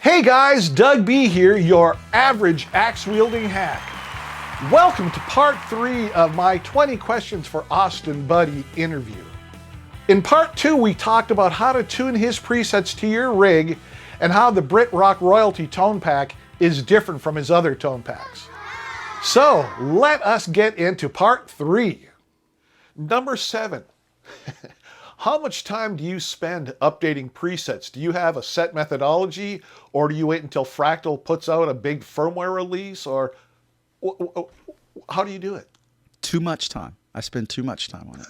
Hey guys, Doug B here, your average axe-wielding hack. Welcome to part 3 of my 20 Questions for AustinBuddy interview. In part 2, we talked about how to tune his presets to your rig and how the Brit Rock Royalty tone pack is different from his other tone packs. So, let us get into part 3. Number 7. How much time do you spend updating presets? Do you have a set methodology, or do you wait until Fractal puts out a big firmware release, or how do you do it? Too much time. I spend too much time on it.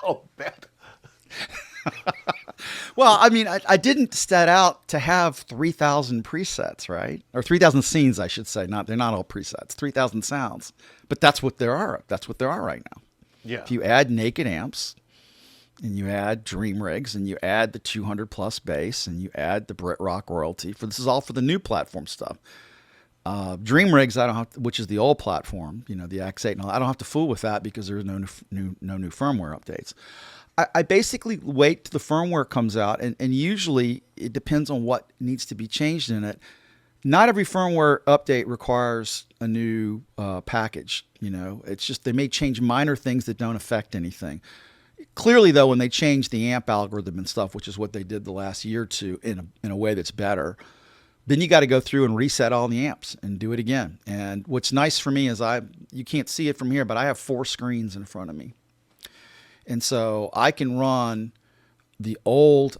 Oh, bet. Well, I mean, I didn't set out to have 3,000 presets, right? Or 3,000 scenes, I should say. They're not all presets. 3,000 sounds, but that's what there are. That's what there are right now. Yeah. If you add naked amps, and you add dream rigs, and you add the 200 plus bass, and you add the Brit Rock Royalty. This is all for the new platform stuff. Dream rigs, I don't have to, which is the old platform, the X8 and all. I don't have to fool with that because there's no new firmware updates. I basically wait till the firmware comes out, and usually it depends on what needs to be changed in it. Not every firmware update requires a new package. It's just they may change minor things that don't affect anything. Clearly, though, when they change the amp algorithm and stuff, which is what they did the last year or two in a way that's better, then you got to go through and reset all the amps and do it again. And what's nice for me is you can't see it from here, but I have 4 screens in front of me. And so I can run I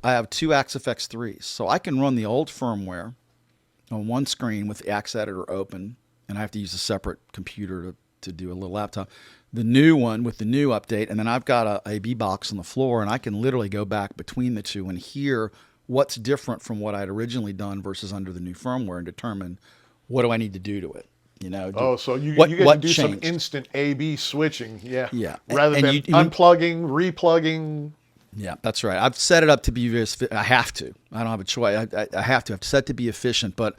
have 2 AXFX3s. So I can run the old firmware on one screen with the Axe editor open, and I have to use a separate computer to do a little laptop. The new one with the new update, and then I've got a AB box on the floor, and I can literally go back between the two and hear what's different from what I'd originally done versus under the new firmware and determine what do I need to do to it. So you get to do changed. Some instant AB switching, yeah. Rather than unplugging, replugging. Yeah, that's right. I've set it up to be I have to. I don't have a choice. I have to. I've set to be efficient, but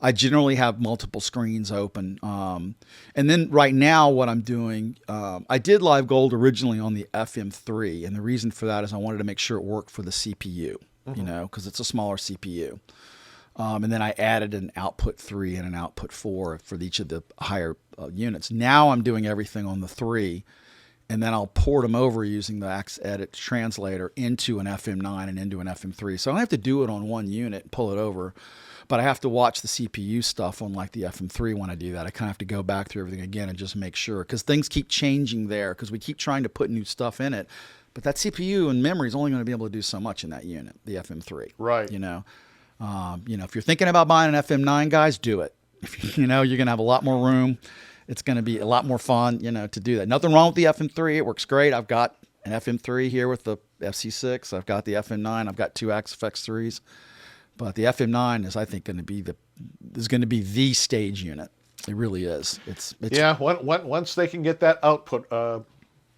I generally have multiple screens open. And then right now what I'm doing, I did Live Gold originally on the FM3, and the reason for that is I wanted to make sure it worked for the CPU, because it's a smaller CPU. And then I added an output 3 and an output 4 for each of the higher units. Now I'm doing everything on the 3, and then I'll port them over using the Axe Edit translator into an FM9 and into an FM3. So I don't have to do it on one unit and pull it over, but I have to watch the CPU stuff on like the FM3 when I do that. I kind of have to go back through everything again and just make sure, because things keep changing there because we keep trying to put new stuff in it. But that CPU and memory is only going to be able to do so much in that unit, the FM3. Right. If you're thinking about buying an FM9, guys, do it. You're going to have a lot more room. It's going to be a lot more fun, to do that. Nothing wrong with the FM3. It works great. I've got an FM3 here with the FC6. I've got the FM9. I've got 2 AXFX3s. But the FM9 is, I think, going to be the stage unit. It really is. It's once they can get that output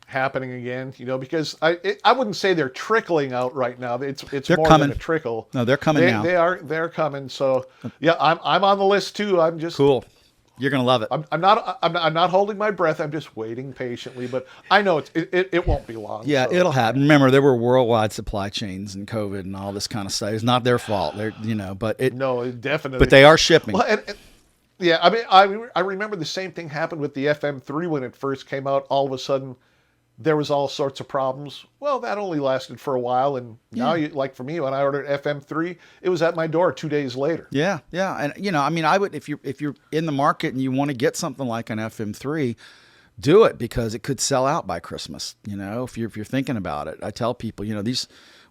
happening again, because I wouldn't say they're trickling out right now. It's more coming. than a trickle. No, they're coming now. They're coming. So yeah, I'm on the list too. I'm just cool. You're gonna love it. I'm not holding my breath. I'm just waiting patiently, but I know it won't be long. Yeah, so. It'll happen. Remember, there were worldwide supply chains and COVID and all this kind of stuff. It's not their fault. No, definitely. But they are shipping. Well, yeah, I remember the same thing happened with the FM3 when it first came out. All of a sudden, there was all sorts of problems. Well, that only lasted for a while, and now, like for me, when I ordered FM3, it was at my door 2 days later. Yeah, and I would if you're in the market and you want to get something like an FM3, do it because it could sell out by Christmas. If you're thinking about it, I tell people,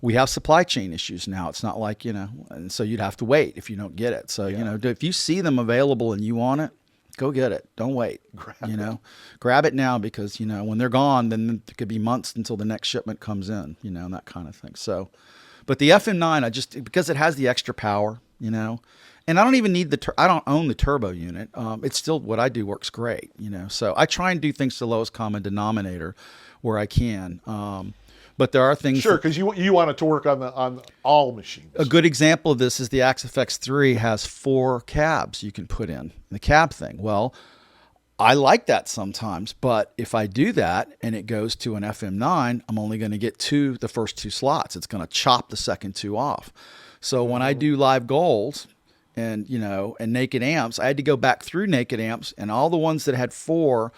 we have supply chain issues now. It's not like and so you'd have to wait if you don't get it. So if you see them available and you want it, go get it. Don't wait. Grab it now because, when they're gone, then it could be months until the next shipment comes in, and that kind of thing. So, but the FM9, because it has the extra power, and I don't even need I don't own the turbo unit. It's still, what I do works great, so I try and do things to the lowest common denominator where I can. But there are things. Sure, because you want it to work on all machines. A good example of this is the AXFX3 has 4 cabs you can put in the cab thing. Well, I like that sometimes, but if I do that and it goes to an FM9, I'm only going to get the first 2 slots. It's going to chop the second 2 off. So when I do Live Gold, and and naked amps. I had to go back through naked amps, and all the ones that had 4,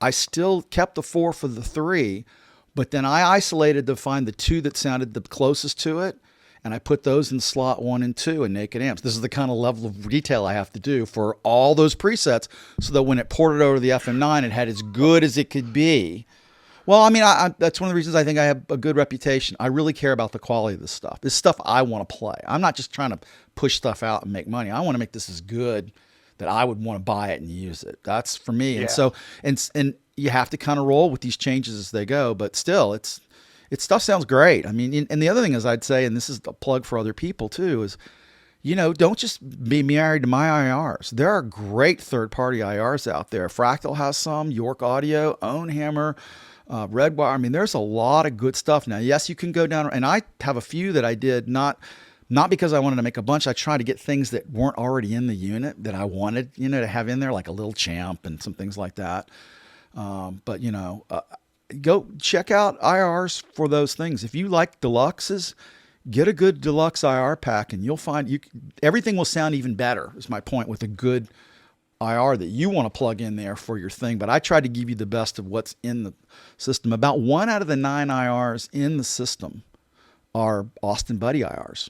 I still kept the 4 for the 3, but then I isolated to find the 2 that sounded the closest to it, and I put those in slot 1 and 2 in naked amps. This is the kind of level of detail I have to do for all those presets, so that when it ported over to the FM9, it had as good as it could be. Well, I mean, that's one of the reasons I think I have a good reputation. I really care about the quality of this stuff. This stuff I want to play. I'm not just trying to push stuff out and make money. I want to make this as good that I would want to buy it and use it. That's for me. Yeah. And so, and you have to kind of roll with these changes as they go. But still, it's stuff sounds great. I mean, and the other thing is, I'd say, and this is a plug for other people too, is don't just be married to my IRs. There are great third-party IRs out there. Fractal has some. York Audio, Ownhammer. Redwire. I mean, there's a lot of good stuff. Now, yes, you can go down, and I have a few that I did not because I wanted to make a bunch. I tried to get things that weren't already in the unit that I wanted, to have in there, like a little champ and some things like that. But go check out IRs for those things. If you like deluxes, get a good deluxe IR pack, and you'll find everything will sound even better. Is my point with a good IR that you want to plug in there for your thing. But I tried to give you the best of what's in the system. About 1 out of the 9 IRs in the system are AustinBuddy IRs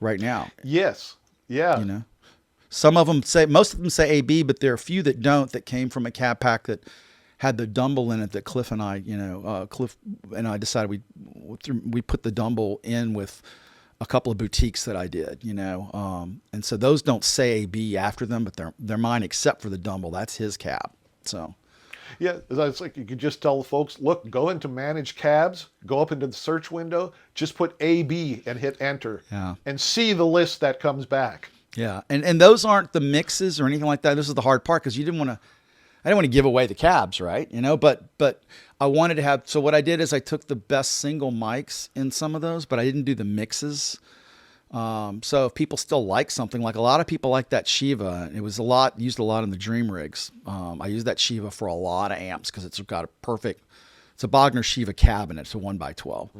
right now. Yes. Yeah. Most of them say AB, but there are a few that don't, that came from a cab pack that had the Dumble in it that Cliff and I, Cliff and I decided we put the Dumble in with a couple of boutiques that I did, and so those don't say AB after them, but they're mine except for the Dumble. That's his cab. So, yeah, it's like you could just tell the folks, look, go into manage cabs, go up into the search window, just put AB and hit enter, and see the list that comes back. Yeah, and those aren't the mixes or anything like that. This is the hard part because I didn't want to give away the cabs, right? But I wanted to have, so what I did is I took the best single mics in some of those, but I didn't do the mixes. So if people still like something, like a lot of people like that Shiva, it was used a lot in the Dream rigs. I used that Shiva for a lot of amps because it's a Bogner Shiva cabinet. It's a 1x12.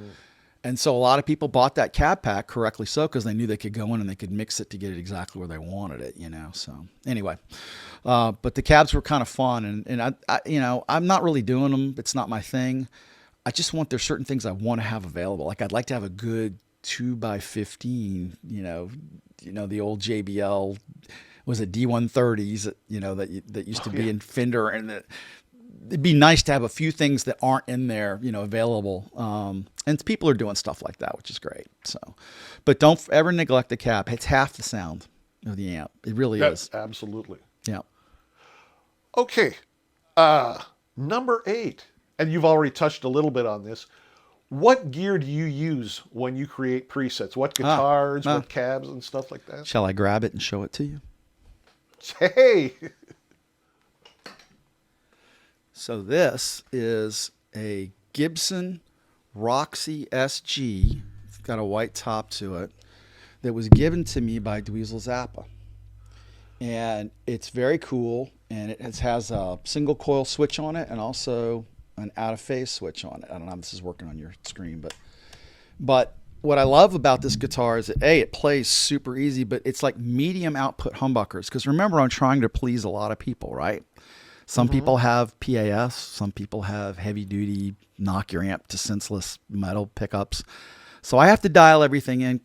And so a lot of people bought that cab pack, correctly so, because they knew they could go in and they could mix it to get it exactly where they wanted it, So anyway, but the cabs were kind of fun, and I'm not really doing them. It's not my thing. I just there's certain things I want to have available. Like I'd like to have a good 2x15, the old JBL, was it D130s, that used to be in Fender, and it'd be nice to have a few things that aren't in there, available. And people are doing stuff like that, which is great. So, but don't ever neglect the cab. It's half the sound of the amp. It really is. Absolutely. Yeah. Okay. Number 8, and you've already touched a little bit on this. What gear do you use when you create presets? What guitars, what cabs and stuff like that? Shall I grab it and show it to you? Hey! So this is a Gibson Roxy SG. It's got a white top to it that was given to me by Dweezil Zappa. And it's very cool, and it has a single coil switch on it and also an out of phase switch on it. I don't know if this is working on your screen, but what I love about this guitar is that it plays super easy, but it's like medium output humbuckers. Because remember, I'm trying to please a lot of people, right? Some people have PAS, some people have heavy duty, knock your amp to senseless metal pickups. So I have to dial everything in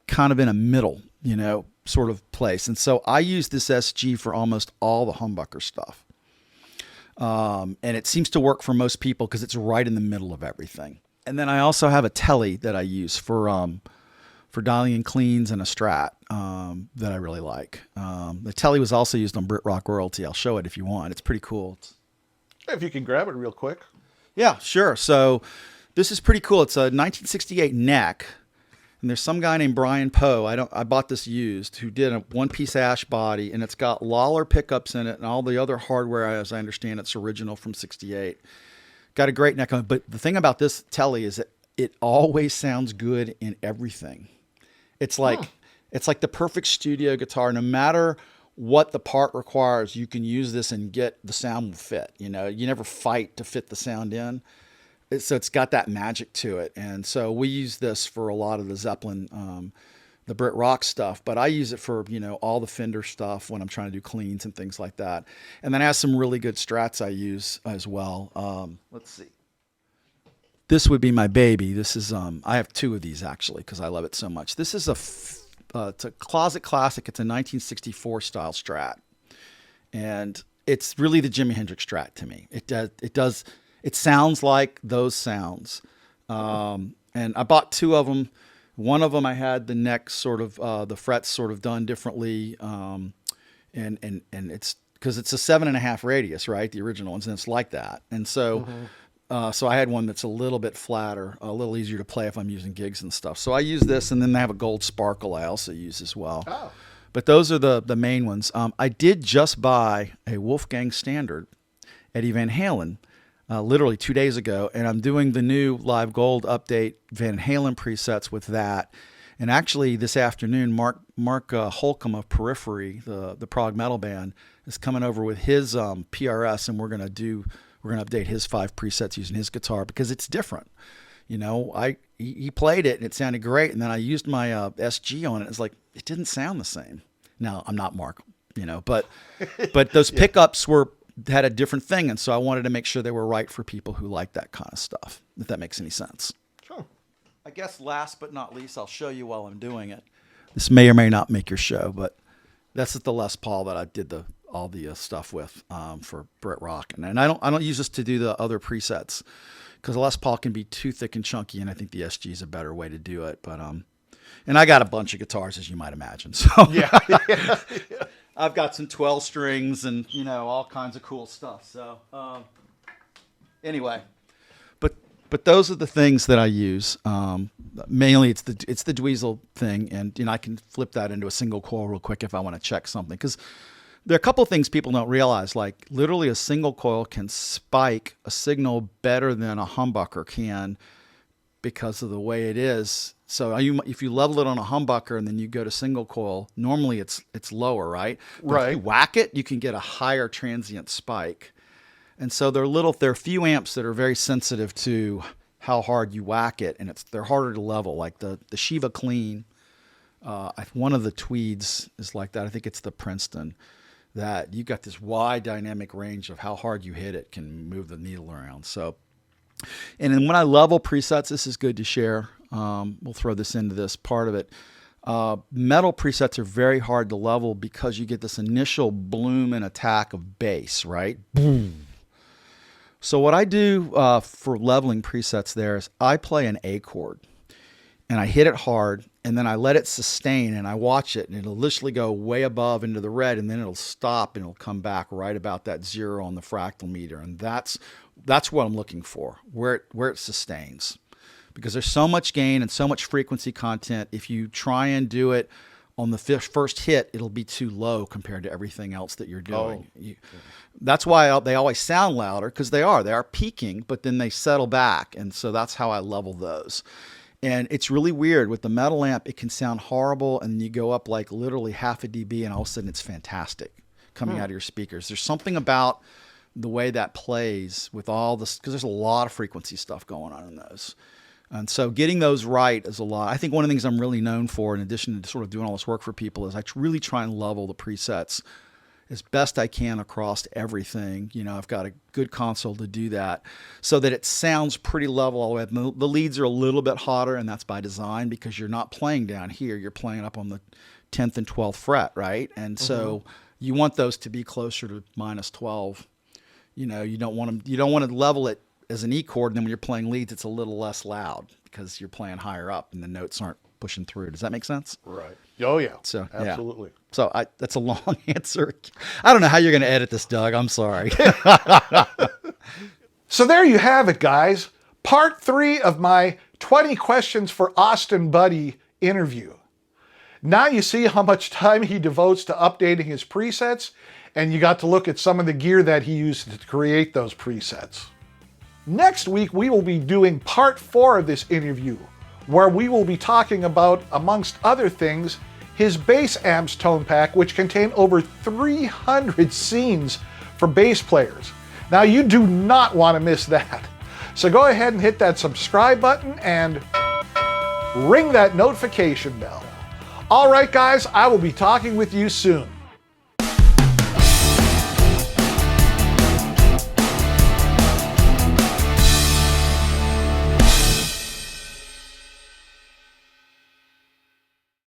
kind of in a middle, sort of place. And so I use this SG for almost all the humbucker stuff. And it seems to work for most people because it's right in the middle of everything. And then I also have a Tele that I use for dialing in cleans and a Strat that I really like. The Tele was also used on Brit Rock Royalty. I'll show it if you want. It's pretty cool. If you can grab it real quick. Yeah, sure. So this is pretty cool. It's a 1968 neck. And there's some guy named Brian Poe. I bought this used, who did a one-piece ash body, and it's got Lawler pickups in it and all the other hardware, as I understand it's original from 68. Got a great neck on it. But the thing about this Tele is that it always sounds good in everything. It's like the perfect studio guitar. No matter what the part requires, you can use this and get the sound will fit. You never fight to fit the sound in. So it's got that magic to it. And so we use this for a lot of the Zeppelin the Brit Rock stuff, but I use it for, all the Fender stuff when I'm trying to do cleans and things like that. And then I have some really good Strats I use as well. Let's see. This would be my baby. This is, I have two of these actually, because I love it so much. This is it's a closet classic. It's a 1964 style Strat. And it's really the Jimi Hendrix Strat to me. It sounds like those sounds. And I bought two of them. One of them I had the neck sort of, the frets sort of done differently. And it's because it's a 7.5 radius, right? The original ones, and it's like that. And so, so I had one that's a little bit flatter, a little easier to play if I'm using gigs and stuff. So I use this, and then they have a gold sparkle I also use as well. Oh. But those are the main ones. I did just buy a Wolfgang Standard Eddie Van Halen literally 2 days ago, and I'm doing the new Live Gold update Van Halen presets with that. And actually this afternoon, Mark Holcomb of Periphery, the prog metal band, is coming over with his PRS, and we're gonna update his 5 presets using his guitar because it's different. He played it and it sounded great, and then I used my SG on it. It's like it didn't sound the same. Now I'm not Mark, but those pickups had a different thing, and so I wanted to make sure they were right for people who like that kind of stuff. If that makes any sense. Sure. I guess last but not least, I'll show you while I'm doing it. This may or may not make your show, but that's the Les Paul that I did all the stuff with for Brit Rock, and I don't use this to do the other presets because Les Paul can be too thick and chunky, and I think the SG is a better way to do it. But and I got a bunch of guitars, as you might imagine. So yeah. I've got some 12 strings and all kinds of cool stuff. So anyway, but those are the things that I use. Mainly it's the Dweezil thing, and I can flip that into a single coil real quick if I want to check something, because there are a couple of things people don't realize. Like literally a single coil can spike a signal better than a humbucker can because of the way it is. So if you level it on a humbucker and then you go to single coil, normally it's lower, right? But right. If you whack it, you can get a higher transient spike. And so there are a few amps that are very sensitive to how hard you whack it, and they're harder to level. Like the Shiva Clean, one of the Tweeds is like that. I think it's the Princeton. That you got this wide dynamic range of how hard you hit it can move the needle around. So, and then when I level presets, this is good to share. We'll throw this into this part of it. Metal presets are very hard to level because you get this initial bloom and attack of bass, right? Boom. So what I do for leveling presets there is I play an A chord and I hit it hard, and then I let it sustain, and I watch it, and it'll literally go way above into the red, and then it'll stop, and it'll come back right about that 0 on the fractal meter, and that's what I'm looking for, where it sustains, because there's so much gain and so much frequency content. If you try and do it on the first hit, it'll be too low compared to everything else that you're doing. That's why they always sound louder, because they are peaking, but then they settle back, and so that's how I level those. And it's really weird. With the metal amp, it can sound horrible, and you go up like literally half a dB, and all of a sudden it's fantastic coming out of your speakers. There's something about the way that plays with all this, because there's a lot of frequency stuff going on in those. And so getting those right is a lot. I think one of the things I'm really known for, in addition to sort of doing all this work for people, is I really try and level the presets as best I can across everything. I've got a good console to do that so that it sounds pretty level all the way up. The leads are a little bit hotter, and that's by design, because you're not playing down here. You're playing up on the 10th and 12th fret, right? And so you want those to be closer to -12. You don't want to level it as an E chord, and then when you're playing leads, it's a little less loud because you're playing higher up and the notes aren't pushing through. Does that make sense? Right. Oh yeah. So absolutely. Yeah. So that's a long answer. I don't know how you're going to edit this, Doug. I'm sorry. So there you have it, guys. Part 3 of my 20 Questions for AustinBuddy interview. Now you see how much time he devotes to updating his presets, and you got to look at some of the gear that he used to create those presets. Next week, we will be doing part 4 of this interview, where we will be talking about, amongst other things, his bass amps tone pack, which contain over 300 scenes for bass players. Now, you do not want to miss that. So go ahead and hit that subscribe button and ring that notification bell. All right, guys, I will be talking with you soon.